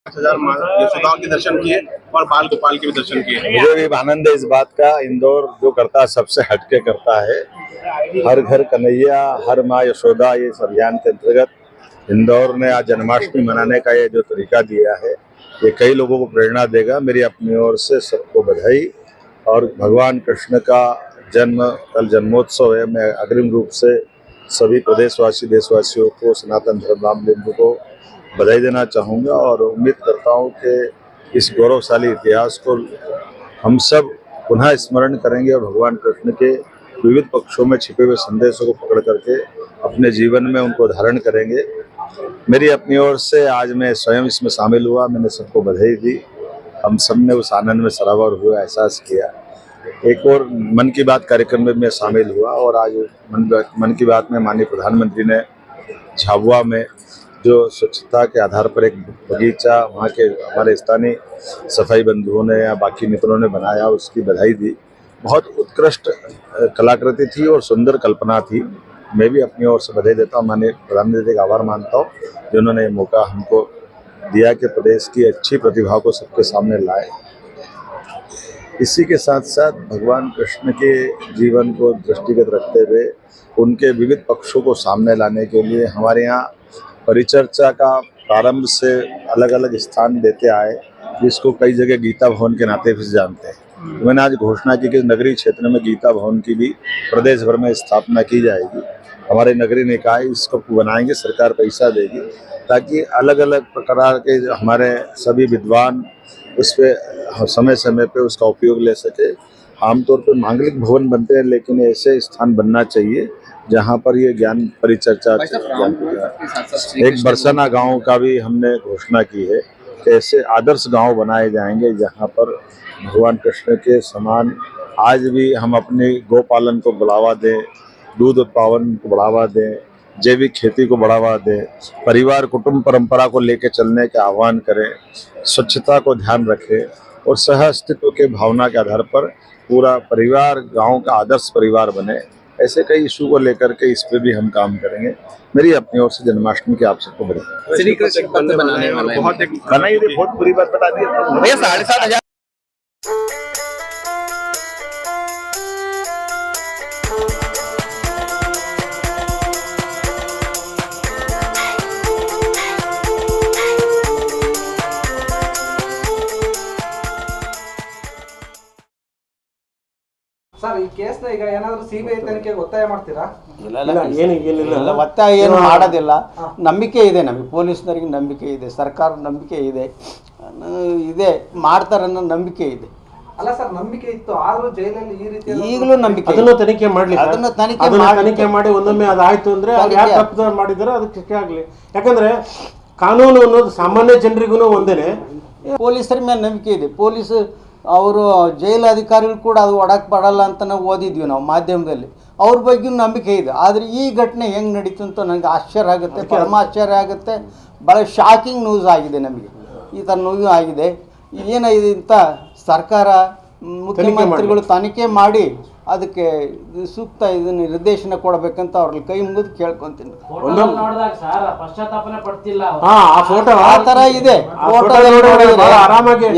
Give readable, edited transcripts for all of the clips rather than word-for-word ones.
यशोदा के दर्शन किए और बाल गोपाल के भी दर्शन किए। मुझे भी आनंद है इस बात का। इंदौर जो करता है सबसे हटके करता है। हर घर कन्हैया, हर माँ यशोदा, ये इस अभियान के अंतर्गत इंदौर ने आज जन्माष्टमी मनाने का ये जो तरीका दिया है, ये कई लोगों को प्रेरणा देगा। मेरी अपनी ओर से सबको बधाई। और भगवान कृष्ण का जन्म कल जन्मोत्सव है। मैं अग्रिम रूप से सभी प्रदेशवासी देशवासियों को, सनातन धर्मावलंबियों को बधाई देना चाहूँगा और उम्मीद करता हूँ कि इस गौरवशाली इतिहास को हम सब पुनः स्मरण करेंगे और भगवान कृष्ण के विविध पक्षों में छिपे हुए संदेशों को पकड़ करके अपने जीवन में उनको धारण करेंगे। मेरी अपनी ओर से आज मैं स्वयं इसमें शामिल हुआ, मैंने सबको बधाई दी। हम सब ने उस आनंद में सराबोर हुआ एहसास किया। एक और मन की बात कार्यक्रम में मैं शामिल हुआ और आज मन की बात में माननीय प्रधानमंत्री ने झाबुआ में जो स्वच्छता के आधार पर एक बगीचा वहाँ के हमारे स्थानीय सफाई बंधुओं ने या बाकी मित्रों ने बनाया, उसकी बधाई दी। बहुत उत्कृष्ट कलाकृति थी और सुंदर कल्पना थी। मैं भी अपनी ओर से बधाई देता हूँ, माननीय प्रधानमंत्री का आभार मानता हूँ जिन्होंने ये मौका हमको दिया कि प्रदेश की अच्छी प्रतिभा को सबके सामने लाए। इसी के साथ साथ भगवान कृष्ण के जीवन को दृष्टिगत रखते हुए उनके विविध पक्षों को सामने लाने के लिए हमारे यहाँ परिचर्चा का प्रारंभ से अलग अलग स्थान देते आए, जिसको कई जगह गीता भवन के नाते भी जानते हैं। तो मैंने आज घोषणा की कि नगरीय क्षेत्र में गीता भवन की भी प्रदेश भर में स्थापना की जाएगी। हमारे नगरीय निकाय इसको बनाएंगे, सरकार पैसा देगी ताकि अलग अलग प्रकार के हमारे सभी विद्वान उस पर समय समय पे उसका उपयोग ले सके। आमतौर पर मांगलिक भवन बनते हैं, लेकिन ऐसे स्थान बनना चाहिए जहाँ पर ये ज्ञान परिचर्चा। एक बरसाना गांव का भी हमने घोषणा की है कि ऐसे आदर्श गांव बनाए जाएंगे जहाँ पर भगवान कृष्ण के समान आज भी हम अपने गौपालन को बढ़ावा दें, दूध उत्पादन को बढ़ावा दें, जैविक खेती को बढ़ावा दें, परिवार कुटुंब परंपरा को लेकर चलने का आह्वान करें, स्वच्छता को ध्यान रखें और सह अस्तित्व के भावना के आधार पर पूरा परिवार गांव का आदर्श परिवार बने। ऐसे कई इशू को लेकर के इस पे भी हम काम करेंगे। मेरी अपनी ओर से जन्माष्टमी की आप सबको बधाई। श्री कृष्ण पथ बनाने वाले बहुत बुरी बात बता दी भैया। 7,500 ಸರ್, ಈ ಕೇಸ್ನ ಈಗ ಏನಾದರೂ ಸಿಬಿಐ ತನಿಖೆಗೆ ಒತ್ತಾಯ ಮಾಡ್ತೀರಾ? ಇಲ್ಲ, ಒತ್ತಾಯ ಏನು ಮಾಡೋದಿಲ್ಲ. ನಂಬಿಕೆ ಇದೆ ನಮಗೆ, ಪೊಲೀಸ್ನರಿಗೆ ನಂಬಿಕೆ ಇದೆ, ಸರ್ಕಾರ ನಂಬಿಕೆ ಇದೆ, ಮಾಡ್ತಾರೆ ಅನ್ನೋ ನಂಬಿಕೆ ಇದೆ. ಅಲ್ಲ ಸರ್, ನಂಬಿಕೆ ಇತ್ತು, ಆದ್ರೂ ಜೈಲಲ್ಲಿ ಈ ರೀತಿ ಈಗಲೂ ನಂಬಿಕೆ. ಅದನ್ನು ತನಿಖೆ ಮಾಡಲಿ, ಅದನ್ನು ತನಿಖೆ ಮಾಡಿ ಒಂದೊಮ್ಮೆ ಅದಾಯ್ತು ಅಂದ್ರೆ ಯಾರು ತಪ್ಪು ಮಾಡಿದಾರೆ ಅದಕ್ಕೆ ಶಿಕ್ಷೆ ಆಗಲಿ. ಯಾಕಂದ್ರೆ ಕಾನೂನು ಅನ್ನೋದು ಸಾಮಾನ್ಯ ಜನರಿಗೂ ಒಂದೇನೆ. ಪೊಲೀಸರ ಮೇಲೆ ನಂಬಿಕೆ ಇದೆ. ಪೊಲೀಸ್ ಅವರು ಜೈಲು ಅಧಿಕಾರಿಗಳು ಕೂಡ ಅದು ಒಡಕ್ಕೆ ಪಡಲ್ಲ ಅಂತ ನಾವು ಓದಿದ್ವಿ ನಾವು ಮಾಧ್ಯಮದಲ್ಲಿ. ಅವ್ರ ಬಗ್ಗೆ ನಂಬಿಕೆ ಇದೆ. ಆದರೆ ಈ ಘಟನೆ ಹೆಂಗೆ ನಡೀತು ಅಂತ ನನಗೆ ಆಶ್ಚರ್ಯ ಆಗುತ್ತೆ, ಪರಮ ಆಶ್ಚರ್ಯ ಆಗುತ್ತೆ. ಭಾಳ ಶಾಕಿಂಗ್ ನ್ಯೂಸ್ ಆಗಿದೆ ನಮಗೆ. ಈ ಥರ ನ್ಯೂಸ್ ಆಗಿದೆ. ಏನಾಗಿದೆ ಅಂತ ಸರ್ಕಾರ ಮುಖ್ಯಮಂತ್ರಿಗಳು ತನಿಖೆ ಮಾಡಿ ಅದಕ್ಕೆ ಸೂಕ್ತ ಇದನ್ನು ನಿರ್ದೇಶನ ಕೊಡಬೇಕಂತ ಅವ್ರಲ್ಲಿ ಕೈ ಮುಗಿದು ಕೇಳ್ಕೊಂತೀನಿ. ಆ ಥರ ಇದೆ.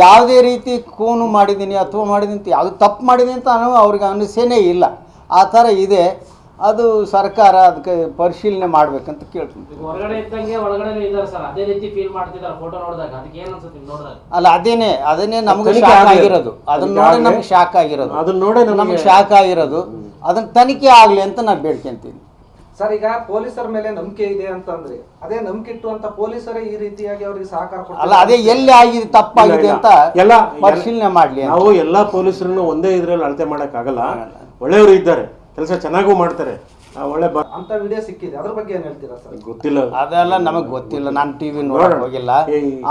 ಯಾವುದೇ ರೀತಿ ಕೂನು ಮಾಡಿದ್ದೀನಿ ಅಥವಾ ಮಾಡಿದ್ದೀನಿ ಅಂತ ಯಾವುದು ತಪ್ಪು ಮಾಡಿದ್ದೀನಿ ಅಂತ ಅವ್ರಿಗೆ ಅನಿಸೇನೇ ಇಲ್ಲ. ಆ ಥರ ಇದೆ. ಅದು ಸರ್ಕಾರ ಅದಕ್ಕೆ ಪರಿಶೀಲನೆ ಮಾಡ್ಬೇಕಂತ ಕೇಳ್ಕೊಂತೀವಿ. ಅಲ್ಲ, ಅದೇನೇ ನಮ್ಗೆ ಶಾಕ್ ಆಗಿರೋದು. ಅದನ್ನ ನೋಡಿ ನಮ್ಗೆ ಶಾಕ್ ಆಗಿರೋದು. ಅದನ್ನ ತನಿಖೆ ಆಗ್ಲಿ ಅಂತ ನಾನು ಬೇಡ್ಕೊಂತೀನಿ. ಸರ್, ಈಗ ಪೊಲೀಸರ ಮೇಲೆ ನಂಬಿಕೆ ಇದೆ ಅಂತಂದ್ರೆ ಅದೇ ನಂಬಿಕೆ ಇಟ್ಟು ಅಂತ ಪೊಲೀಸರೇ ಈ ರೀತಿಯಾಗಿ ಅವ್ರಿಗೆ ಸಹಕಾರ ಕೊಡ್ತಾರೆ. ಅಲ್ಲ, ಅದೇ ಎಲ್ಲಿ ಆಗಿದೆ ತಪ್ಪಾಗಿದೆ ಅಂತ ಎಲ್ಲ ಪರಿಶೀಲನೆ ಮಾಡ್ಲಿ. ನಾವು ಎಲ್ಲಾ ಪೊಲೀಸರನ್ನು ಒಂದೇ ಇದ್ರಲ್ಲಿ ಅಳತೆ ಮಾಡಕ್ ಆಗಲ್ಲ. ಒಳ್ಳೆಯವರು ಇದ್ದಾರೆ, ಕೆಲಸ ಚೆನ್ನಾಗೂ ಮಾಡ್ತಾರೆ. ಒಳ್ಳೆ ಅಂತ ವಿಡಿಯೋ ಸಿಕ್ಕಿದೆ, ಅದ್ರ ಬಗ್ಗೆ ಏನ್ ಹೇಳ್ತೀರಾ ಸರ್? ಗೊತ್ತಿಲ್ಲ, ಅದೆಲ್ಲ ನಮಗೆ ಗೊತ್ತಿಲ್ಲ. ನಾನು ಟಿವಿ ನೋಡಕ್ ಹೋಗಿಲ್ಲ.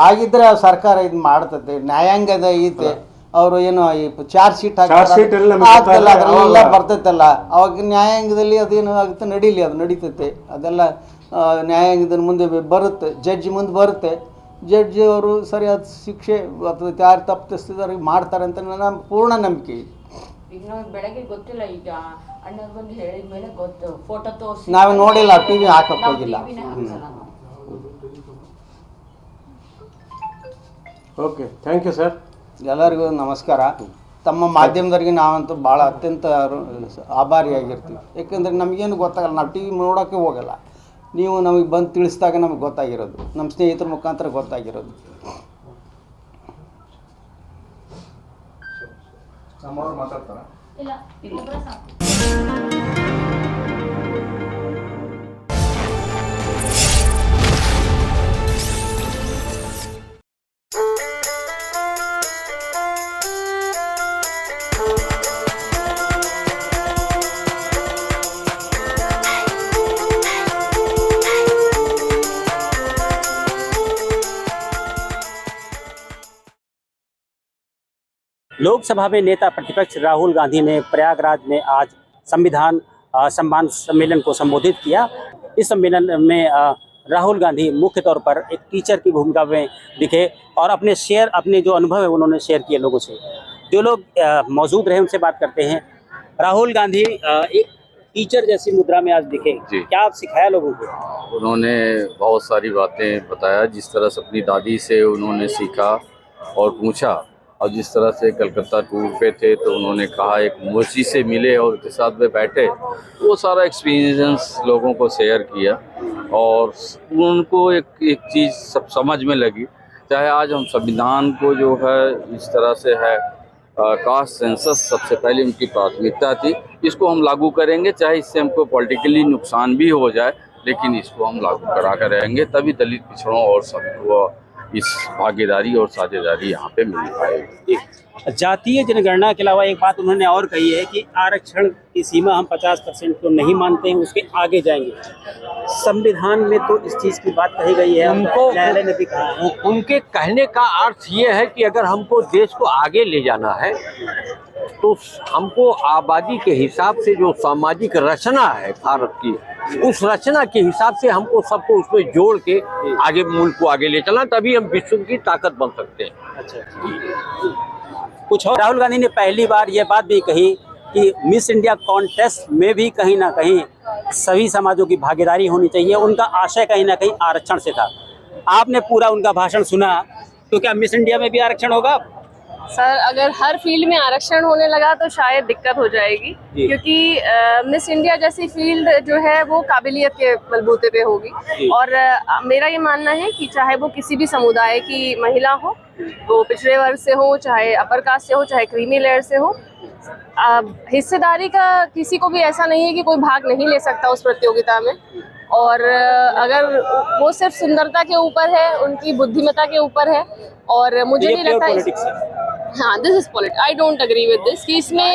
ಆಗಿದ್ರೆ ಸರ್ಕಾರ ಇದು ಮಾಡ್ತದೆ, ನ್ಯಾಯಾಂಗದ ಐತೆ. ಅವರು ಏನು ಈ ಚಾರ್ಜ್ ಶೀಟ್ ಅದೆಲ್ಲ ಬರ್ತೈತಲ್ಲ, ಅವಾಗ ನ್ಯಾಯಾಂಗದಲ್ಲಿ ಅದೇನು ಆಗುತ್ತೆ ನಡೀಲಿ, ಅದು ನಡೀತೈತೆ. ಅದೆಲ್ಲ ನ್ಯಾಯಾಂಗದ ಮುಂದೆ ಬರುತ್ತೆ, ಜಡ್ಜ್ ಮುಂದೆ ಬರುತ್ತೆ. ಜಡ್ಜಿ ಅವರು ಸರಿಯಾದ ಶಿಕ್ಷೆ ಅಥವಾ ಯಾರು ತಪ್ಪಿಸ್ತಿದ್ದಾರೆ ಮಾಡ್ತಾರೆ ಅಂತ ನನ್ನ ಪೂರ್ಣ ನಂಬಿಕೆ ಇದೆ. ಈಗ ನಮಗೆ ಬೆಳಗ್ಗೆ ಗೊತ್ತಿಲ್ಲ, ಈಗ ಅಣ್ಣ ಬಂದು ಹೇಳಿದ ಮೇಲೆ ಗೊತ್ತು, ಫೋಟೋ ತೋರಿಸಿ ನಾವು ನೋಡಿಲ್ಲ, ಟಿವಿ ಹಾಕಕ್ ಹೋಗಿಲ್ಲ. Okay, thank you sir. ಎಲ್ಲರಿಗೂ ನಮಸ್ಕಾರ. ತಮ್ಮ ಮಾಧ್ಯಮದವರಿಗೆ ನಾವಂತೂ ಭಾಳ ಅತ್ಯಂತ ಆಭಾರಿಯಾಗಿರ್ತೀವಿ. ಯಾಕೆಂದರೆ ನಮಗೇನು ಗೊತ್ತಾಗಲ್ಲ, ನಾವು ಟಿ ವಿ ನೋಡೋಕ್ಕೆ ಹೋಗಲ್ಲ. ನೀವು ನಮಗೆ ಬಂದು ತಿಳಿಸಿದಾಗ ನಮಗೆ ಗೊತ್ತಾಗಿರೋದು, ನಮ್ಮ ಸ್ನೇಹಿತರ ಮುಖಾಂತರ ಗೊತ್ತಾಗಿರೋದು. लोकसभा में नेता प्रतिपक्ष राहुल गांधी ने प्रयागराज में आज संविधान सम्मान सम्मेलन को संबोधित किया। इस सम्मेलन में राहुल गांधी मुख्य तौर पर एक टीचर की भूमिका में दिखे और अपने जो अनुभव है उन्होंने शेयर किए लोगों से। जो लोग मौजूद रहे उनसे बात करते हैं। राहुल गांधी एक टीचर जैसी मुद्रा में आज दिखे, क्या आप सिखाया लोगों को? उन्होंने बहुत सारी बातें बताया, जिस तरह से अपनी दादी से उन्होंने सीखा और पूछा, और जिस तरह से कलकत्ता टूर पे थे तो उन्होंने कहा एक मुंशी से मिले और उसके साथ में बैठे, वो सारा एक्सपीरियंस लोगों को शेयर किया और उनको एक चीज़ सब समझ में लगी। चाहे आज हम संविधान को जो है इस तरह से है, कास्ट सेंसस सबसे पहले उनकी प्राथमिकता थी, इसको हम लागू करेंगे, चाहे इससे हमको पॉलिटिकली नुकसान भी हो जाए, लेकिन इसको हम लागू करा कर रहेंगे, तभी दलित पिछड़ों और सबको इस भागीदारी और साझेदारी यहाँ पे मिल पाएगी। जातीय जनगणना के अलावा एक बात उन्होंने और कही है कि आरक्षण की सीमा हम 50% तो नहीं मानते हैं, उसके आगे जाएंगे। संविधान में तो इस चीज़ की बात कही गई है, उनको न्यायालय ने भी कहा। उनके कहने का अर्थ ये है कि अगर हमको देश को आगे ले जाना है तो हमको आबादी के हिसाब से जो सामाजिक रचना है भारत की, उस रचना के हिसाब से हमको सबको उसमें जोड़ के आगे मुल्क को आगे ले चलना, तभी हम विश्व की ताकत बन सकते हैं। अच्छा, कुछ और राहुल गांधी ने पहली बार ये बात भी कही कि मिस इंडिया कॉन्टेस्ट में भी कहीं ना कहीं सभी समाजों की भागीदारी होनी चाहिए। उनका आशय कहीं ना कहीं आरक्षण से था। आपने पूरा उनका भाषण सुना, तो क्या मिस इंडिया में भी आरक्षण होगा? सर, अगर हर फील्ड में आरक्षण होने लगा तो शायद दिक्कत हो जाएगी, क्योंकि मिस इंडिया जैसी फील्ड जो है वो काबिलियत के बलबूते पे होगी। और मेरा ये मानना है कि चाहे वो किसी भी समुदाय की महिला हो, वो पिछड़े वर्ग से हो, चाहे अपर कास्ट से हो, चाहे क्रीमी लेयर से हो, हिस्सेदारी का किसी को भी ऐसा नहीं है कि कोई भाग नहीं ले सकता उस प्रतियोगिता में। और अगर वो सिर्फ सुंदरता के ऊपर है, उनकी बुद्धिमत्ता के ऊपर है, और मुझे नहीं लगता हाँ, this is politics. I don't agree with this कि इसमें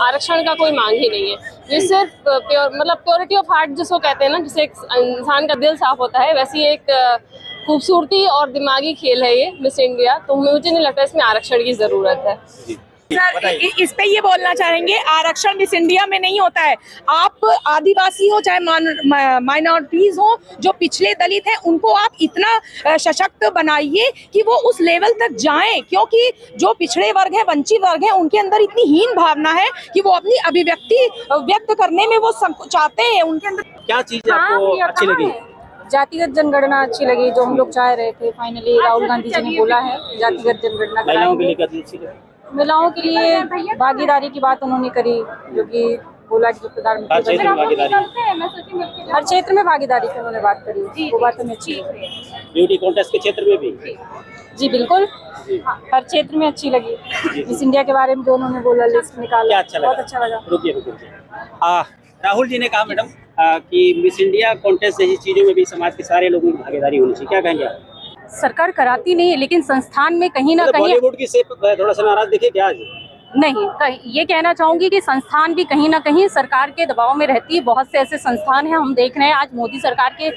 आरक्षण का कोई मांग ही नहीं है। ये सिर्फ प्योरिटी ऑफ हार्ट जिसको कहते हैं ना, जिससे एक इंसान का दिल साफ होता है, वैसी एक खूबसूरती और दिमागी खेल है ये मिस इंडिया। तो मुझे नहीं लगता इसमें आरक्षण की जरूरत है। सर, इस पे ये बोलना चाहेंगे, आरक्षण मिस इंडिया में नहीं होता है। आप आदिवासी हो, चाहे माइनॉरिटीज हो, जो पिछले दलित हैं, उनको आप इतना सशक्त बनाइए कि वो उस लेवल तक जाएं, क्योंकि जो पिछड़े वर्ग है, वंचित वर्ग है, उनके अंदर इतनी हीन भावना है कि वो अपनी अभिव्यक्ति व्यक्त करने में वो चाहते हैं। उनके अंदर क्या चीज आपको अच्छी लगी? जातिगत जनगणना अच्छी लगी, जो हम लोग चाह रहे थे। फाइनली राहुल गांधी जी ने बोला है जातिगत जनगणना कराएंगे। महिलाओं के लिए भागीदारी की बात उन्होंने करी, जो कि बोला कि जो प्रधानमंत्री हर क्षेत्र में भागीदारी की उन्होंने बात करी, वो बात हमें अच्छी लगी। ब्यूटी कॉन्टेस्ट के क्षेत्र में भी जी बिल्कुल, हर क्षेत्र में अच्छी लगी। मिस इंडिया के बारे में जो उन्होंने बोला, लिस्ट निकाला, बहुत अच्छा लगा। रुकिए। राहुल जी ने कहा मैडम कि मिस इंडिया कॉन्टेस्ट जैसी चीजों में भी समाज के सारे लोगों की भागीदारी होनी चाहिए, क्या कहेंगे आप? सरकार कराती नहीं है, लेकिन संस्थान में कहीं ना कहीं बॉलीवुड की से थोड़ा सा नाराज दिखे क्या आज? नहीं, ये कहना चाहूंगी कि संस्थान भी कहीं ना कहीं सरकार के दबाव में रहती है। बहुत से ऐसे संस्थान हैं, हम देख रहे हैं आज मोदी सरकार के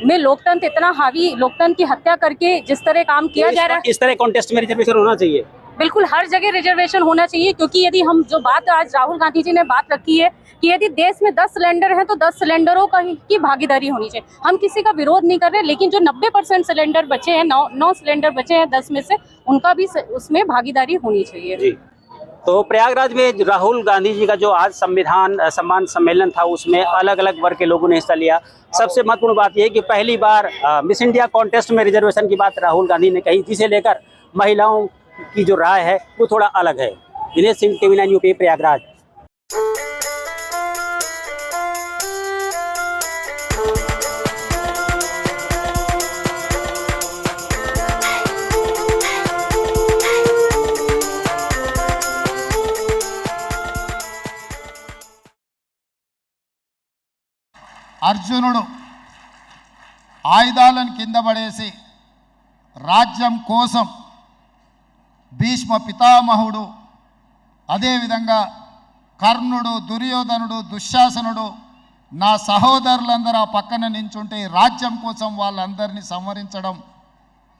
में लोकतंत्र इतना हावी, लोकतंत्र की हत्या करके जिस तरह काम किया जा रहा है, इस तरह कॉन्टेस्ट में रिजर्वेशन होना चाहिए। बिल्कुल हर जगह रिजर्वेशन होना चाहिए, क्योंकि यदि हम जो बात आज राहुल गांधी जी ने बात रखी है कि यदि देश में 10 सिलेंडर हैं तो 10 सिलेंडरों की भागीदारी होनी चाहिए। हम किसी का विरोध नहीं कर रहे, लेकिन जो 90% सिलेंडर बचे हैं, 9 सिलेंडर बचे हैं 10 में से, उनका भी उसमें भागीदारी होनी चाहिए। तो प्रयागराज में राहुल गांधी जी का जो आज संविधान सम्मान सम्मेलन था उसमें अलग अलग वर्ग के लोगों ने हिस्सा लिया। सबसे महत्वपूर्ण बात यह है कि पहली बार मिस इंडिया कॉन्टेस्ट में रिजर्वेशन की बात राहुल गांधी ने कही, जिसे लेकर महिलाओं की जो राय है वो थोड़ा अलग है। Dinesh Singh, TV9 UP, Prayagraj. అర్జునుడు ఆయుధాలను కింద పడేసి రాజ్యం కోసం భీష్మ పితామహుడు, అదేవిధంగా కర్ణుడు, దుర్యోధనుడు, దుశ్శాసనుడు, నా సహోదరులందరూ ఆ పక్కన నించుంటే రాజ్యం కోసం వాళ్ళందరినీ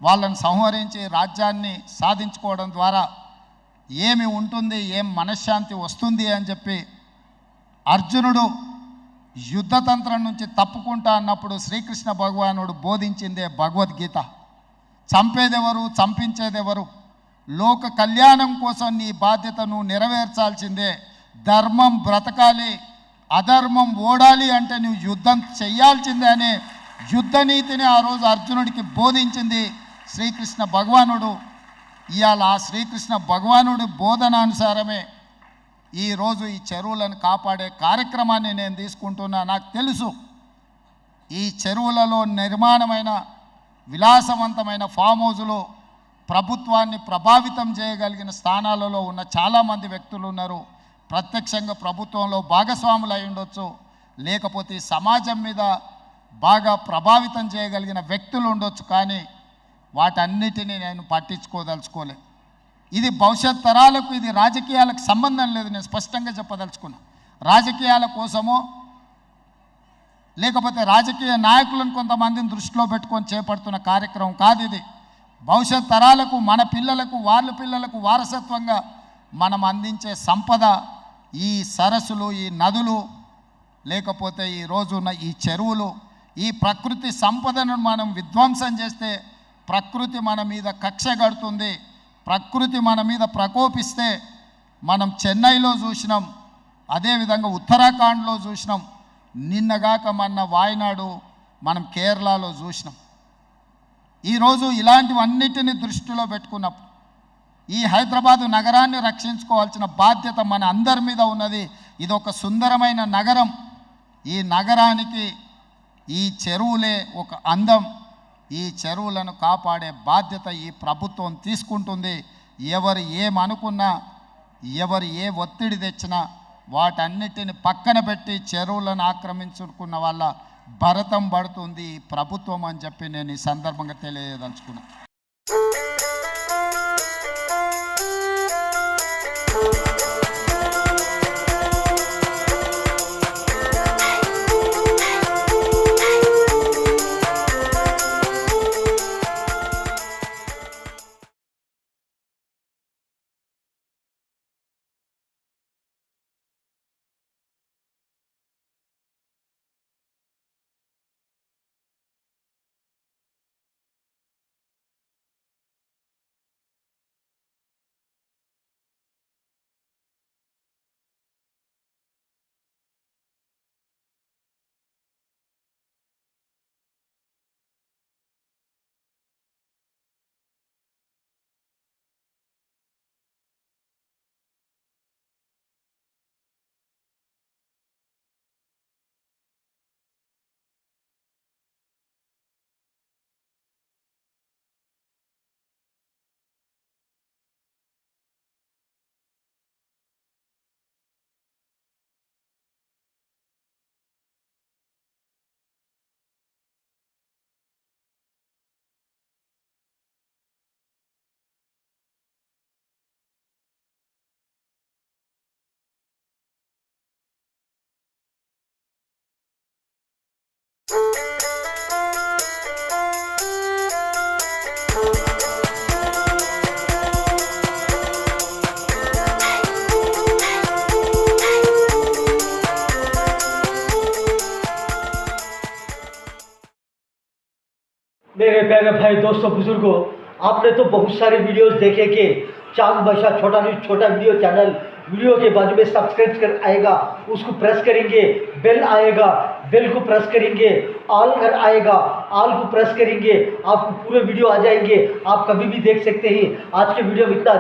వాళ్ళని సంహరించి రాజ్యాన్ని సాధించుకోవడం ద్వారా ఏమి ఉంటుంది, ఏం మనశ్శాంతి వస్తుంది అని చెప్పి అర్జునుడు యుద్ధతంత్రం నుంచి తప్పుకుంటా అన్నప్పుడు శ్రీకృష్ణ భగవానుడు బోధించిందే భగవద్గీత. చంపేదెవరు, చంపించేదెవరు, లోక కళ్యాణం కోసం నీ బాధ్యతను నెరవేర్చాల్సిందే, ధర్మం బ్రతకాలి, అధర్మం ఓడాలి అంటే నువ్వు యుద్ధం చెయ్యాల్సిందే అనే యుద్ధ నీతిని ఆ రోజు అర్జునుడికి బోధించింది శ్రీకృష్ణ భగవానుడు. ఇవాళ ఆ శ్రీకృష్ణ భగవానుడి బోధనానుసారమే ఈరోజు ఈ చెరువులను కాపాడే కార్యక్రమాన్ని నేను తీసుకుంటున్నా. నాకు తెలుసు ఈ చెరువులలో నిర్మాణమైన విలాసవంతమైన ఫామ్ హౌజులు ప్రభుత్వాన్ని ప్రభావితం చేయగలిగిన స్థానాలలో ఉన్న చాలామంది వ్యక్తులు ఉన్నారు. ప్రత్యక్షంగా ప్రభుత్వంలో భాగస్వాములు అయి ఉండొచ్చు, లేకపోతే సమాజం మీద బాగా ప్రభావితం చేయగలిగిన వ్యక్తులు ఉండొచ్చు. కానీ వాటన్నిటినీ నేను పట్టించుకోదలుచుకోలేదు. ఇది భవిష్యత్ తరాలకు, ఇది రాజకీయాలకు సంబంధం లేదు. నేను స్పష్టంగా చెప్పదలుచుకున్నా. రాజకీయాల కోసమో లేకపోతే రాజకీయ నాయకులను కొంతమందిని దృష్టిలో పెట్టుకొని చేపడుతున్న కార్యక్రమం కాదు ఇది. భవిష్యత్ తరాలకు, మన పిల్లలకు, వాళ్ళ పిల్లలకు వారసత్వంగా మనం అందించే సంపద ఈ సరస్సులు, ఈ నదులు, లేకపోతే ఈ రోజున్న ఈ చెరువులు. ఈ ప్రకృతి సంపదను మనం విధ్వంసం చేస్తే ప్రకృతి మన మీద కక్ష కడుతుంది. ప్రకృతి మన మీద ప్రకోపిస్తే మనం చెన్నైలో చూసినాం, అదేవిధంగా ఉత్తరాఖండ్లో చూసినాం, నిన్నగాక మొన్న వాయనాడు, మనం కేరళలో చూసినాం. ఈరోజు ఇలాంటివన్నిటిని దృష్టిలో పెట్టుకున్నప్పుడు ఈ హైదరాబాదు నగరాన్ని రక్షించుకోవాల్సిన బాధ్యత మన అందరి మీద ఉన్నది. ఇది ఒక సుందరమైన నగరం. ఈ నగరానికి ఈ చెరువులే ఒక అందం. ఈ చెరువులను కాపాడే బాధ్యత ఈ ప్రభుత్వం తీసుకుంటుంది. ఎవరు ఏమనుకున్నా, ఎవరు ఏ ఒత్తిడి తెచ్చినా వాటన్నిటిని పక్కన పెట్టి చెరువులను ఆక్రమించుకున్న వాళ్ళ భరతం పడుతుంది ఈ ప్రభుత్వం అని చెప్పి నేను ఈ సందర్భంగా తెలియదలుచుకున్నాను. मेरे प्यारे भाई, दोस्तों, बुजुर्गों, आपने तो बहुत सारे वीडियोस देखे कि चांद बादशाह छोटा न्यूज़ छोटा वीडियो चैनल, वीडियो के बाजू में सब्सक्राइब कर आएगा, उसको प्रेस करेंगे, बेल आएगा, बेल को प्रेस करेंगे, ऑल कर आएगा, ऑल को प्रेस करेंगे, आपको पूरे वीडियो आ जाएंगे, आप कभी भी देख सकते हैं। आज के वीडियो में इतना